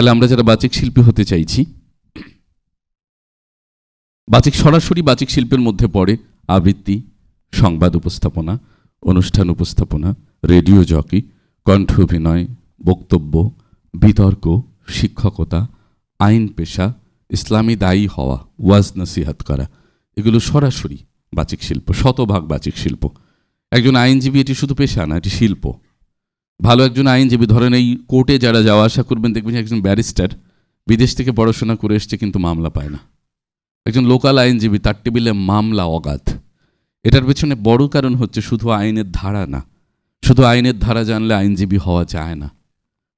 তাহলে আমরা যারা বাচিক শিল্পী হতে চাইছি, সরাসরি বাচিক শিল্পের মধ্যে পড়ে আবৃত্তি, সংবাদ উপস্থাপনা, অনুষ্ঠান উপস্থাপনা, রেডিও জকি, কণ্ঠ অভিনয়, বক্তব্য, বিতর্ক, শিক্ষকতা, আইন পেশা, ইসলামী দায়ী হওয়া, ওয়াজ নসিহাত করা, এগুলো সরাসরি বাচিক শিল্প, শতভাগ বাচিক শিল্প। একজন আইনজীবী এটি শুধু পেশা না, এটি শিল্প। ভালো একজন আইনজীবী, ধরেন এই কোর্টে যারা যাওয়া আসা করবেন দেখবেন একজন ব্যারিস্টার বিদেশ থেকে পড়াশোনা করে এসছে কিন্তু মামলা পায় না। একজন লোকাল আইনজীবী, তার টেবিলে মামলা অগাধ। এটার পেছনে বড় কারণ হচ্ছে শুধু আইনের ধারা না। শুধু আইনের ধারা জানলে আইনজীবী হওয়া যায় না।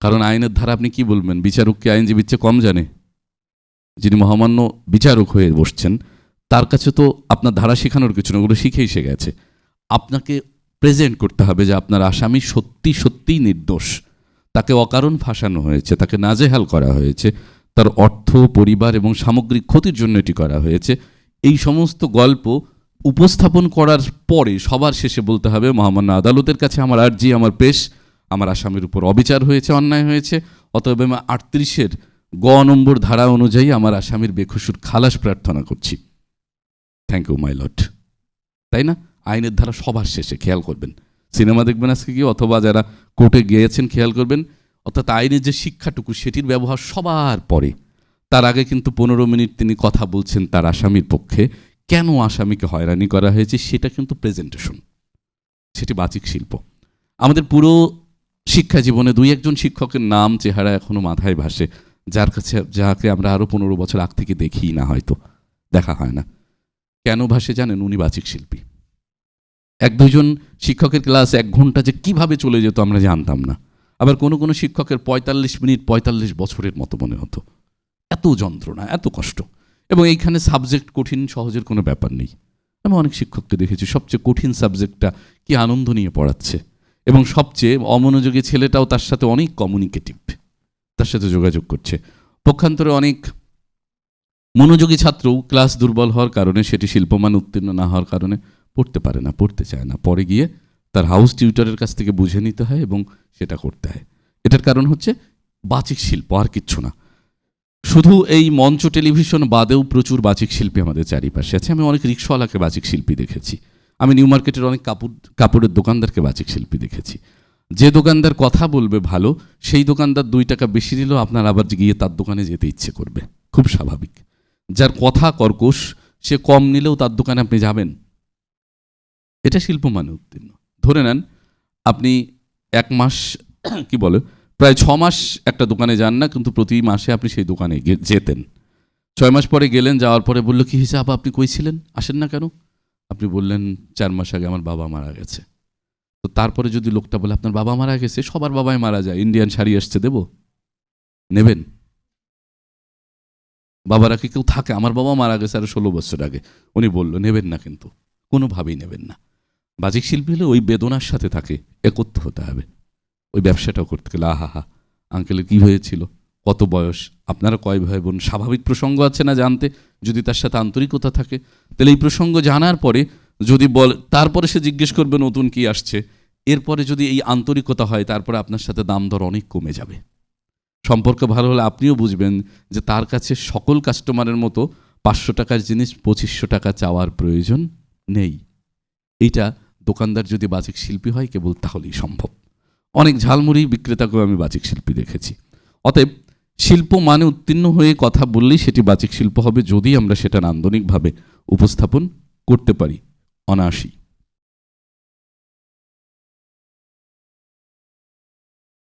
কারণ আইনের ধারা আপনি কি বলবেন? বিচারককে আইনজীবীর চেয়ে কম জানে? যিনি মহামান্য বিচারক হয়ে বসছেন তার কাছে তো আপনার ধারা শেখানোর কিছু না, ওগুলো শিখেই সে গেছে। আপনাকে প্রেজেন্ট করতে হবে যে আপনার আসামি সত্যি সত্যিই নির্দোষ, তাকে অকারণ ফাঁসানো হয়েছে, তাকে নাজেহাল করা হয়েছে, তার অর্থ, পরিবার এবং সামগ্রিক ক্ষতির জন্য এটি করা হয়েছে। এই সমস্ত গল্প উপস্থাপন করার পরে সবার শেষে বলতে হবে, মহামান্য আদালতের কাছে আমার আর্জি, আমার পেশ, আমার আসামির উপর অবিচার হয়েছে, অন্যায় হয়েছে, অতএব আমি 38-এর গ নম্বর ধারা অনুযায়ী আমার আসামির বেকসুর খালাস প্রার্থনা করছি। Thank you my lord. তাই না? আইনের ধারা সবার শেষে, খেয়াল করবেন। সিনেমা দেখবেন আজকে গিয়ে, অথবা যারা কোর্টে গিয়েছেন খেয়াল করবেন, অর্থাৎ আইনের যে শিক্ষাটুকু সেটির ব্যবহার সবার পরে। তার আগে কিন্তু 15 মিনিট তিনি কথা বলছেন তার আসামির পক্ষে, কেন আসামিকে হয়রানি করা হয়েছে সেটা কিন্তু প্রেজেন্টেশন, সেটি বাচিক শিল্প। আমাদের পুরো শিক্ষা জীবনে 2-1 শিক্ষকের নাম, চেহারা এখনো মাথায় ভাসে, যাকে আমরা আরও 15 বছর আগ থেকে দেখি না, হয়তো দেখা হয় না। কেন ভাসে জানেন? উনি বাচিক শিল্পী। 1-2 শিক্ষকের ক্লাস 1 ঘন্টা যে কিভাবে চলে যেত আমরা জানতাম না। আবার কোনো কোনো শিক্ষকের 45 মিনিট 45 বছরের মতো মনে হতো। এত যন্ত্রণা, এত কষ্ট। এবং এইখানে সাবজেক্ট কঠিন সহজের কোনো ব্যাপার নেই। আমি অনেক শিক্ষককে দেখেছি সবচেয়ে কঠিন সাবজেক্টটা কি আনন্দ নিয়ে পড়াচ্ছে, এবং সবচেয়ে অমনোযোগী ছেলেটাও তার সাথে অনেক কমিউনিকেটিভ, তার সাথে যোগাযোগ করছে। পক্ষান্তরে অনেক মনোযোগী ছাত্রও ক্লাস দুর্বল হওয়ার কারণে, সেটি শিল্পমান উত্তীর্ণ না হওয়ার কারণে পড়তে পারে না, পড়তে চায় না। পরে গিয়ে তার হাউস টিউটরের কাছ থেকে বুঝে নিতে হয় এবং সেটা করতে হয়। এটার কারণ হচ্ছে বাচিক শিল্প, আর কিচ্ছু না। শুধু এই মঞ্চ টেলিভিশন বাদেও প্রচুর বাচিক শিল্পী আমাদের চারিপাশে আছে। আমি অনেক রিক্সাওয়ালাকে বাচিক শিল্পী দেখেছি। আমি নিউ মার্কেটের অনেক কাপড়ের দোকানদারকে বাচিক শিল্পী দেখেছি। যে দোকানদার কথা বলবে ভালো, সেই দোকানদার 2 টাকা বেশি দিলেও আপনার আবার গিয়ে তার দোকানে যেতে ইচ্ছে করবে, খুব স্বাভাবিক। যার কথা কর্কশ, সে কম নিলেও তার দোকানে আপনি যাবেন। এটা শিল্প মানে উত্তীর্ণ। ধরে নেন আপনি 1 মাস প্রায় 6 মাস একটা দোকানে যান না, কিন্তু প্রতি মাসে আপনি সেই দোকানে যেতেন। 6 মাস পরে গেলেন, যাওয়ার পরে বললো, কি হিসাব, আপনি কই ছিলেন, আসেন না কেন? আপনি বললেন 4 মাস আগে আমার বাবা মারা গেছে। তো তারপরে যদি লোকটা বলে আপনার বাবা মারা গেছে, সবার বাবাই মারা যায়, ইন্ডিয়ান শাড়ি আসছে, দেব? নেবেন? বাবারা কি কেউ থাকে? আমার বাবা মারা গেছে আরো 16 বছর আগে। উনি বললো নেবেন না, কিন্তু কোনোভাবেই নেবেন না। বাচিক শিল্পী হলে ওই বেদনার সাথে থাকে, একত্র হতে হবে। ওই ব্যবসাটাও করতে গেলে আহা, আঙ্কেলের কী হয়েছিল, কত বয়স, আপনারা কয় ভাই বোন, স্বাভাবিক প্রসঙ্গ আছে না জানতে, যদি তার সাথে আন্তরিকতা থাকে। তাহলে এই প্রসঙ্গ জানার পরে যদি তারপরে সে জিজ্ঞেস করবে নতুন কি আসছে, এরপরে যদি এই আন্তরিকতা হয়, তারপরে আপনার সাথে দাম দর অনেক কমে যাবে। সম্পর্ক ভালো হলে আপনিও বুঝবেন যে তার কাছে সকল কাস্টমারের মতো 500 টাকার জিনিস 2500 টাকা চাওয়ার প্রয়োজন নেই। এইটা দোকানদার যদি বাচিক শিল্পী হয় কেবল তাহলেই সম্ভব। অনেক ঝালমুড়ি বিক্রেতাকেও আমি বাচিক শিল্পী দেখেছি। অতএব শিল্প মানে উত্তীর্ণ হয়ে কথা বললেই সেটি বাচিক শিল্প হবে, যদি আমরা সেটা নান্দনিকভাবে উপস্থাপন করতে পারি, অনায়াসই।